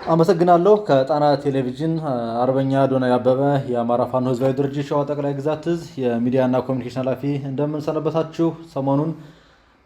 አመሰግናለሁ። ከጣና ቴሌቪዥን አርበኛ ዶናይ አበበ የአማራ ፋኖ ህዝባዊ ድርጅት ሸዋ ጠቅላይ ግዛት እዝ የሚዲያና ኮሚኒኬሽን ኃላፊ፣ እንደምን ሰነበታችሁ? ሰሞኑን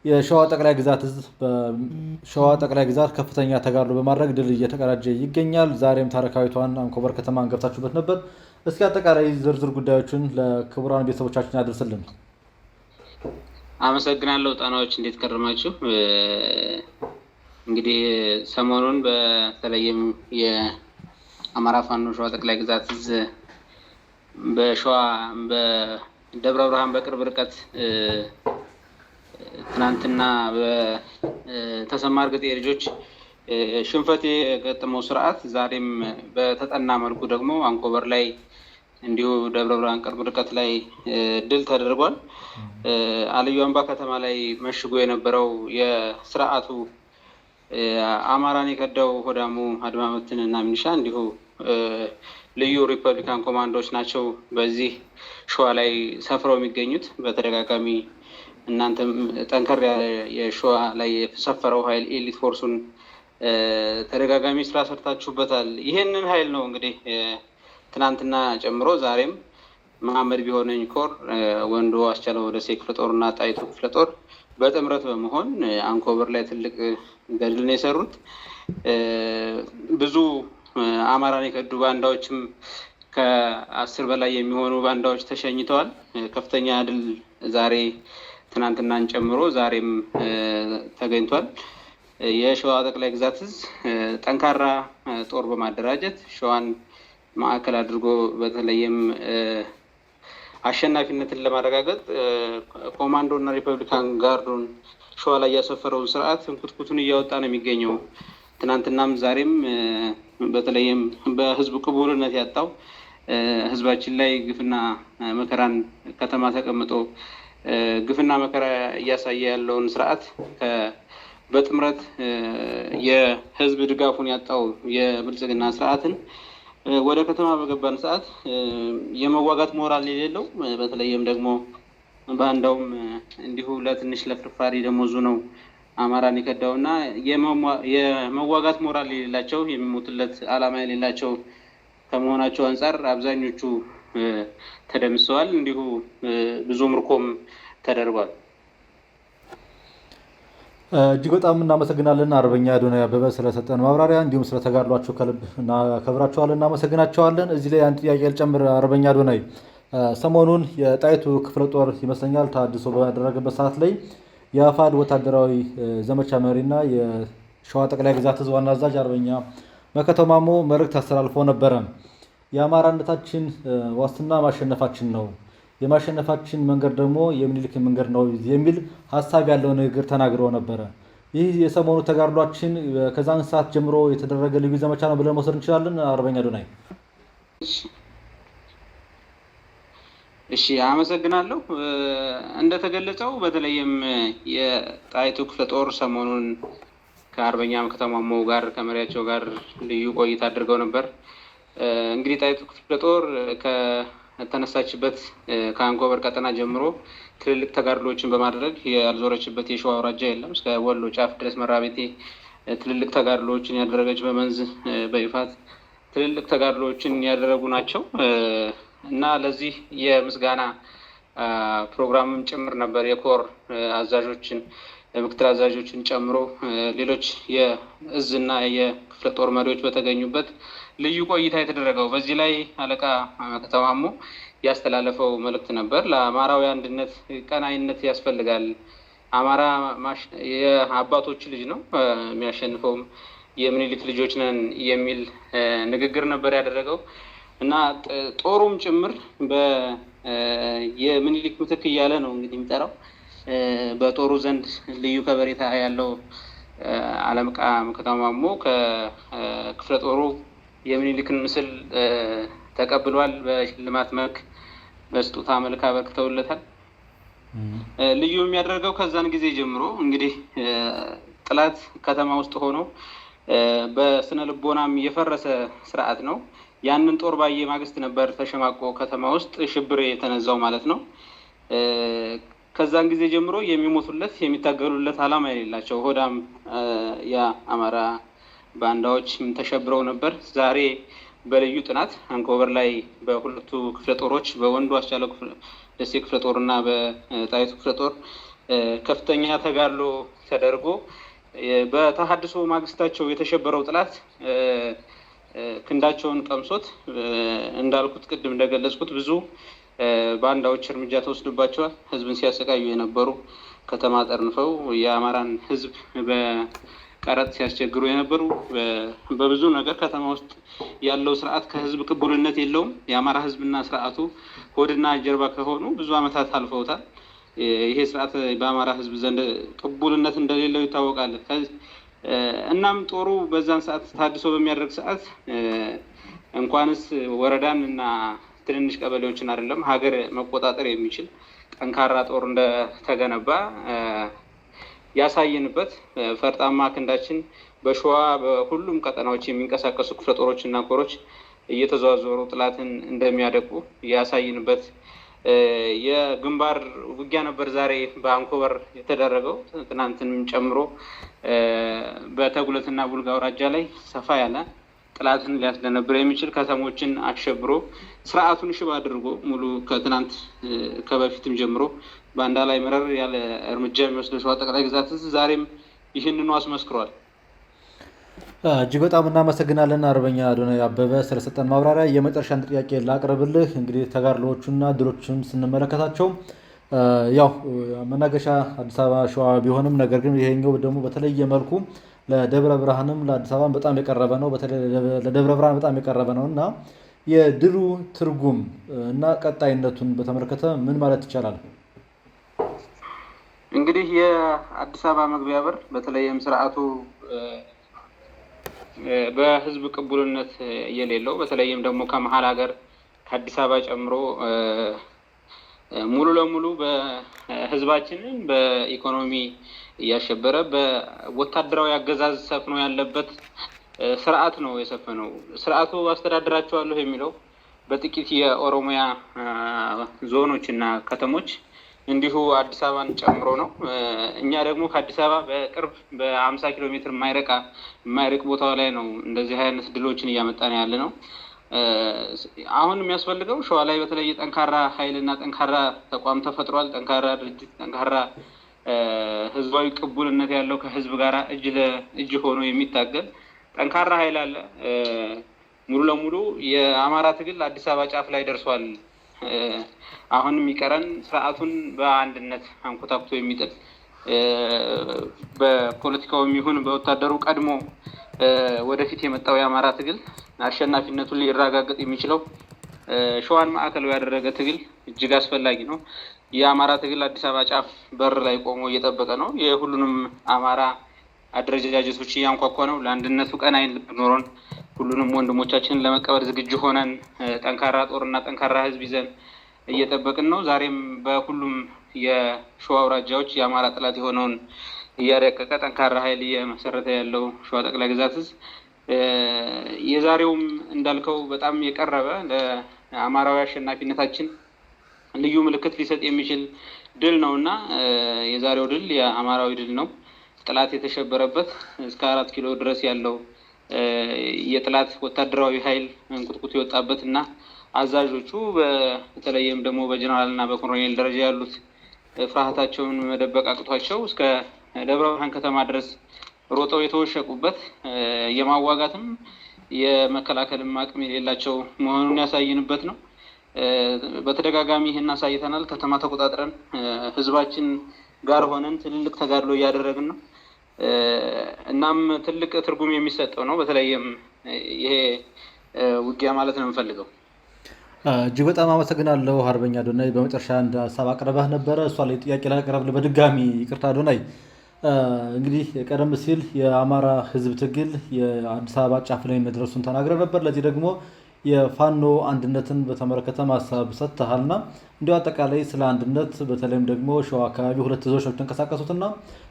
የሸዋ ጠቅላይ ግዛት እዝ በሸዋ ጠቅላይ ግዛት ከፍተኛ ተጋድሎ በማድረግ ድል እየተቀዳጀ ይገኛል። ዛሬም ታሪካዊቷን አንኮበር ከተማ ገብታችሁበት ነበር። እስኪ አጠቃላይ ዝርዝር ጉዳዮችን ለክቡራን ቤተሰቦቻችን ያደርስልን። አመሰግናለሁ። ጣናዎች እንዴት ከረማችሁ? እንግዲህ ሰሞኑን በተለይም የአማራ ፋኖ ሸዋ ጠቅላይ ግዛት እዝ በሸዋ በደብረ ብርሃን በቅርብ ርቀት ትናንትና በተሰማ እርግጤ ልጆች ሽንፈት የገጠመው ስርዓት ዛሬም በተጠና መልኩ ደግሞ አንኮበር ላይ እንዲሁ ደብረ ብርሃን ቅርብ ርቀት ላይ ድል ተደርጓል። አልዩ አምባ ከተማ ላይ መሽጎ የነበረው የስርዓቱ አማራን የከዳው ሆዳሙ አድማ በታኝና ሚሊሻ እንዲሁ ልዩ ሪፐብሊካን ኮማንዶዎች ናቸው በዚህ ሸዋ ላይ ሰፍረው የሚገኙት። በተደጋጋሚ እናንተም ጠንከር ያለ የሸዋ ላይ የሰፈረው ኃይል ኤሊት ፎርሱን ተደጋጋሚ ስራ ሰርታችሁበታል። ይሄንን ኃይል ነው እንግዲህ ትናንትና ጨምሮ ዛሬም መሐመድ ቢሆነኝ ኮር፣ ወንዶ አስቻለው ወደ ክፍለ ጦርና ጣይቱ ክፍለ ጦር በጥምረት በመሆን አንኮበር ላይ ትልቅ ገድል ነው የሰሩት። ብዙ አማራን የከዱ ባንዳዎችም ከ10 በላይ የሚሆኑ ባንዳዎች ተሸኝተዋል። ከፍተኛ ድል ዛሬ ትናንትናን ጨምሮ ዛሬም ተገኝቷል። የሸዋ ጠቅላይ ግዛት እዝ ጠንካራ ጦር በማደራጀት ሸዋን ማዕከል አድርጎ በተለይም አሸናፊነትን ለማረጋገጥ ኮማንዶ እና ሪፐብሊካን ጋርዱን ሸዋ ላይ ያሰፈረውን ስርዓት እንኩትኩቱን እያወጣ ነው የሚገኘው። ትናንትናም ዛሬም በተለይም በህዝቡ ቅቡልነት ያጣው ህዝባችን ላይ ግፍና መከራን ከተማ ተቀምጦ ግፍና መከራ እያሳየ ያለውን ስርዓት በጥምረት የህዝብ ድጋፉን ያጣው የብልጽግና ስርዓትን ወደ ከተማ በገባን ሰዓት የመዋጋት ሞራል የሌለው በተለይም ደግሞ ባንዳውም እንዲሁ ለትንሽ ለፍርፋሪ ደሞዙ ነው አማራን የከዳውና የመዋጋት ሞራል የሌላቸው የሚሞትለት ዓላማ የሌላቸው ከመሆናቸው አንጻር አብዛኞቹ ተደምሰዋል። እንዲሁ ብዙ ምርኮም ተደርጓል። እጅግ በጣም እናመሰግናለን አርበኛ ዶናይ አበበ ስለሰጠን ማብራሪያ፣ እንዲሁም ስለተጋድሏቸው ከልብ እናከብራቸዋለን፣ እናመሰግናቸዋለን። እዚህ ላይ አንድ ጥያቄ ልጨምር። አርበኛ ዶናይ ሰሞኑን የጣይቱ ክፍለ ጦር ይመስለኛል ታድሶ ባደረገበት ሰዓት ላይ የአፋድ ወታደራዊ ዘመቻ መሪና የሸዋ ጠቅላይ ግዛት እዝ ዋና አዛዥ አርበኛ መከተው ማሞ መልእክት አስተላልፎ ነበረ። የአማራነታችን ዋስትና ማሸነፋችን ነው፣ የማሸነፋችን መንገድ ደግሞ የምኒልክ መንገድ ነው የሚል ሀሳብ ያለው ንግግር ተናግረው ነበረ። ይህ የሰሞኑ ተጋድሏችን ከዛን ሰዓት ጀምሮ የተደረገ ልዩ ዘመቻ ነው ብለን መውሰድ እንችላለን? አርበኛ ዶናይ። እሺ፣ አመሰግናለሁ። እንደተገለጸው በተለይም የጣይቱ ክፍለ ጦር ሰሞኑን ከአርበኛ መከተው ማሞ ጋር ከመሪያቸው ጋር ልዩ ቆይታ አድርገው ነበር። እንግዲህ ጣይቱ ክፍለ ጦር ከተነሳችበት ከአንኮበር ቀጠና ጀምሮ ትልልቅ ተጋድሎችን በማድረግ ያልዞረችበት የሸዋ አውራጃ የለም። እስከ ወሎ ጫፍ ድረስ መራቤቴ ትልልቅ ተጋድሎችን ያደረገች፣ በመንዝ በይፋት ትልልቅ ተጋድሎችን ያደረጉ ናቸው እና ለዚህ የምስጋና ፕሮግራምም ጭምር ነበር የኮር አዛዦችን ምክትል አዛዦችን ጨምሮ ሌሎች የእዝና የክፍለ ጦር መሪዎች በተገኙበት ልዩ ቆይታ የተደረገው። በዚህ ላይ አለቃ መከተው ማሞ ያስተላለፈው መልእክት ነበር። ለአማራዊ አንድነት ቀናይነት ያስፈልጋል። አማራ የአባቶች ልጅ ነው፣ የሚያሸንፈውም የምኒልክ ልጆች ነን የሚል ንግግር ነበር ያደረገው እና ጦሩም ጭምር የምኒልክ ምትክ እያለ ነው እንግዲህ የሚጠራው። በጦሩ ዘንድ ልዩ ከበሬታ ያለው አለቃ መከተው ማሞ ከክፍለ ጦሩ የምኒልክን ምስል ተቀብሏል። በሽልማት መልክ በስጦታ መልክ አበርክተውለታል። ልዩ የሚያደርገው ከዛን ጊዜ ጀምሮ እንግዲህ ጥላት ከተማ ውስጥ ሆኖ በስነ ልቦናም የፈረሰ ስርዓት ነው። ያንን ጦር ባየ ማግስት ነበር ተሸማቆ ከተማ ውስጥ ሽብር የተነዛው ማለት ነው። ከዛን ጊዜ ጀምሮ የሚሞቱለት የሚታገሉለት ዓላማ የሌላቸው ሆዳም የአማራ ባንዳዎችም ተሸብረው ነበር። ዛሬ በልዩ ጥናት አንኮበር ላይ በሁለቱ ክፍለ ጦሮች በወንዱ አስቻለው ደሴ ክፍለ ጦር እና በጣይቱ ክፍለ ጦር ከፍተኛ ተጋድሎ ተደርጎ በተሐድሶ ማግስታቸው የተሸበረው ጥላት ክንዳቸውን ቀምሶት እንዳልኩት ቅድም እንደገለጽኩት ብዙ ባንዳዎች እርምጃ ተወስዶባቸዋል። ህዝብን ሲያሰቃዩ የነበሩ ከተማ ጠርንፈው የአማራን ህዝብ በቀረጥ ሲያስቸግሩ የነበሩ በብዙ ነገር ከተማ ውስጥ ያለው ስርዓት ከህዝብ ቅቡልነት የለውም። የአማራ ህዝብና ስርዓቱ ሆድና ጀርባ ከሆኑ ብዙ ዓመታት አልፈውታል። ይሄ ስርዓት በአማራ ህዝብ ዘንድ ቅቡልነት እንደሌለው ይታወቃል። እናም ጦሩ በዛን ሰዓት ተሐድሶ በሚያደርግ ሰዓት እንኳንስ ወረዳን እና ትንንሽ ቀበሌዎችን አይደለም ሀገር መቆጣጠር የሚችል ጠንካራ ጦር እንደተገነባ ያሳየንበት ፈርጣማ ክንዳችን በሸዋ በሁሉም ቀጠናዎች የሚንቀሳቀሱ ክፍለ ጦሮች እና ኮሮች እየተዘዋወሩ ጥላትን እንደሚያደቁ ያሳየንበት የግንባር ውጊያ ነበር ዛሬ በአንኮበር የተደረገው። ትናንትንም ጨምሮ በተጉለትና ቡልጋ አውራጃ ላይ ሰፋ ያለ ጥላትን ሊያስደነብር የሚችል ከተሞችን አሸብሮ ስርዓቱን ሽባ አድርጎ ሙሉ ከትናንት ከበፊትም ጀምሮ ባንዳ ላይ መረር ያለ እርምጃ የሚወስደው ሸዋ ጠቅላይ ግዛት ዛሬም ይህንኑ አስመስክሯል። እጅግ በጣም እናመሰግናለን አርበኛ አዶናይ አበበ ስለሰጠን ማብራሪያ። የመጨረሻን ጥያቄ ላቅርብልህ። እንግዲህ ተጋድሎዎቹና ድሎችን ስንመለከታቸው ያው መናገሻ አዲስ አበባ ሸዋ ቢሆንም ነገር ግን ይሄኛው ደግሞ በተለየ መልኩ ለደብረ ብርሃንም ለአዲስ አበባ በጣም የቀረበ ነው። በተለይ ለደብረ ብርሃን በጣም የቀረበ ነው እና የድሉ ትርጉም እና ቀጣይነቱን በተመለከተ ምን ማለት ይቻላል? እንግዲህ የአዲስ አበባ መግቢያ በር በተለይም ስርዓቱ በህዝብ ቅቡልነት የሌለው በተለይም ደግሞ ከመሀል ሀገር ከአዲስ አበባ ጨምሮ ሙሉ ለሙሉ በህዝባችንን በኢኮኖሚ እያሸበረ በወታደራዊ አገዛዝ ሰፍኖ ያለበት ስርዓት ነው የሰፈነው። ስርዓቱ አስተዳድራቸዋለሁ የሚለው በጥቂት የኦሮሚያ ዞኖች እና ከተሞች እንዲሁ አዲስ አበባን ጨምሮ ነው። እኛ ደግሞ ከአዲስ አበባ በቅርብ በ50 ኪሎ ሜትር የማይርቅ ቦታው ላይ ነው እንደዚህ አይነት ድሎችን እያመጣን ያለ ነው። አሁን የሚያስፈልገው ሸዋ ላይ በተለይ ጠንካራ ኃይልና ጠንካራ ተቋም ተፈጥሯል። ጠንካራ ድርጅት፣ ጠንካራ ህዝባዊ ቅቡልነት ያለው ከህዝብ ጋር እጅ ለእጅ ሆኖ የሚታገል ጠንካራ ኃይል አለ። ሙሉ ለሙሉ የአማራ ትግል አዲስ አበባ ጫፍ ላይ ደርሷል። አሁን የሚቀረን ስርዓቱን በአንድነት አንኮታኩቶ የሚጥል በፖለቲካውም ይሁን በወታደሩ ቀድሞ ወደፊት የመጣው የአማራ ትግል አሸናፊነቱን ሊረጋገጥ የሚችለው ሸዋን ማዕከል ያደረገ ትግል እጅግ አስፈላጊ ነው። የአማራ ትግል አዲስ አበባ ጫፍ በር ላይ ቆሞ እየጠበቀ ነው። የሁሉንም አማራ አደረጃጀቶች እያንኳኳ ነው። ለአንድነቱ ቀናይ ልብ ኖሮን ሁሉንም ወንድሞቻችንን ለመቀበል ዝግጁ ሆነን ጠንካራ ጦርና ጠንካራ ህዝብ ይዘን እየጠበቅን ነው። ዛሬም በሁሉም የሸዋ አውራጃዎች የአማራ ጠላት የሆነውን እያደቀቀ ጠንካራ ኃይል እየመሰረተ ያለው ሸዋ ጠቅላይ ግዛት የዛሬውም እንዳልከው በጣም የቀረበ ለአማራዊ አሸናፊነታችን ልዩ ምልክት ሊሰጥ የሚችል ድል ነው እና የዛሬው ድል የአማራዊ ድል ነው። ጠላት የተሸበረበት እስከ 4 ኪሎ ድረስ ያለው የጠላት ወታደራዊ ኃይል እንቁጥቁጥ የወጣበት እና አዛዦቹ በተለይም ደግሞ በጀነራል እና በኮሎኔል ደረጃ ያሉት ፍርሃታቸውን መደበቅ አቅቷቸው እስከ ደብረ ብርሃን ከተማ ድረስ ሮጠው የተወሸቁበት የማዋጋትም የመከላከልም አቅም የሌላቸው መሆኑን ያሳይንበት ነው። በተደጋጋሚ ይህን አሳይተናል። ከተማ ተቆጣጥረን ህዝባችን ጋር ሆነን ትልልቅ ተጋድሎ እያደረግን ነው። እናም ትልቅ ትርጉም የሚሰጠው ነው። በተለይም ይሄ ውጊያ ማለት ነው የምፈልገው። እጅግ በጣም አመሰግናለሁ አርበኛ አዶናይ። በመጨረሻ አንድ ሀሳብ አቅርበህ ነበረ፣ እሷ ላይ ጥያቄ ላቀርብልህ በድጋሚ ይቅርታ አዶናይ። እንግዲህ ቀደም ሲል የአማራ ህዝብ ትግል የአዲስ አበባ ጫፍ ላይ መድረሱን ተናግረ ነበር። ለዚህ ደግሞ የፋኖ አንድነትን በተመለከተ ማሳብ ሰጥተሃልና እንዲሁ አጠቃላይ ስለ አንድነት በተለይም ደግሞ ሸዋ አካባቢ ሁለት እዞች ነው የተንቀሳቀሱትና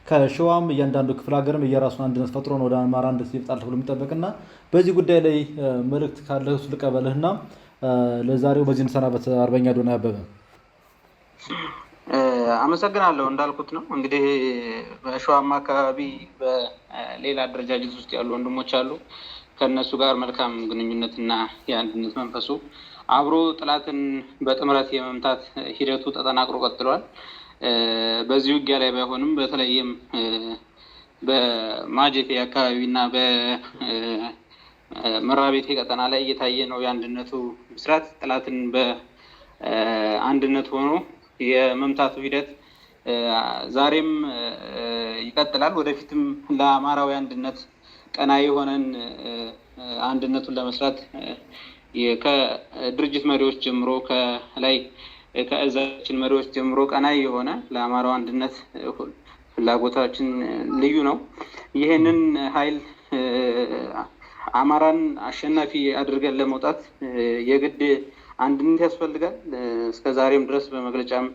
ከሸዋም እያንዳንዱ ክፍለ ሀገርም የራሱን አንድነት ፈጥሮ ነው ወደ አማራ አንድነት ይመጣል ብሎ የሚጠበቅና በዚህ ጉዳይ ላይ መልእክት ካለህ እሱ ልቀበልህና ለዛሬው በዚህ እንሰናበት። አርበኛ አዶናይ አበበ። አመሰግናለሁ። እንዳልኩት ነው እንግዲህ በሸዋማ አካባቢ በሌላ አደረጃጀት ውስጥ ያሉ ወንድሞች አሉ። ከእነሱ ጋር መልካም ግንኙነትና የአንድነት መንፈሱ አብሮ ጠላትን በጥምረት የመምታት ሂደቱ ተጠናክሮ ቀጥሏል። በዚህ ውጊያ ላይ ባይሆንም በተለይም በማጀቴ አካባቢ እና በመራቤቴ ቀጠና ላይ እየታየ ነው የአንድነቱ ብስራት። ጠላትን በአንድነት ሆኖ የመምታቱ ሂደት ዛሬም ይቀጥላል። ወደፊትም ለአማራዊ አንድነት ቀናኢ የሆነን አንድነቱን ለመስራት ከድርጅት መሪዎች ጀምሮ ከላይ ከእዛችን መሪዎች ጀምሮ ቀናኢ የሆነ ለአማራው አንድነት ፍላጎታችን ልዩ ነው። ይህንን ኃይል አማራን አሸናፊ አድርገን ለመውጣት የግድ አንድነት ያስፈልጋል። እስከ ዛሬም ድረስ በመግለጫም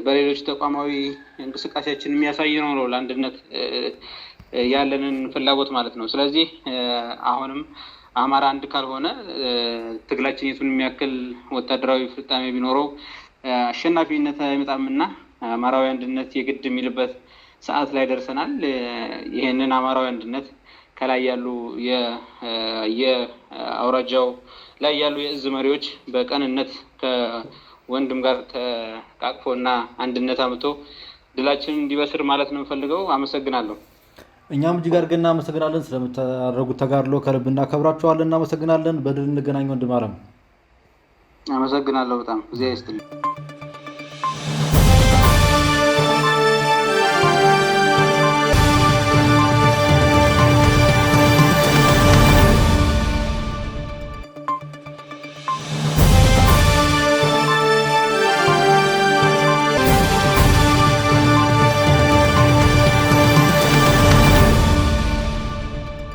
በሌሎች ተቋማዊ እንቅስቃሴያችን የሚያሳይ ነው ለአንድነት ያለንን ፍላጎት ማለት ነው። ስለዚህ አሁንም አማራ አንድ ካልሆነ ትግላችን የቱን የሚያክል ወታደራዊ ፍጻሜ ቢኖረው አሸናፊነት አይመጣምና አማራዊ አንድነት የግድ የሚልበት ሰዓት ላይ ደርሰናል። ይህንን አማራዊ አንድነት ከላይ ያሉ የአውራጃው ላይ ያሉ የእዝ መሪዎች በቀንነት ከወንድም ጋር ተቃቅፎና አንድነት አምቶ ድላችን እንዲበስር ማለት ነው የምፈልገው። አመሰግናለሁ። እኛም እጅግ አድርገን እናመሰግናለን ስለምታደርጉት ተጋድሎ ከልብ እናከብራችኋለን። እናመሰግናለን። በድል እንገናኝ ወንድም አለም። አመሰግናለሁ በጣም ጊዜ ይስጥልኝ።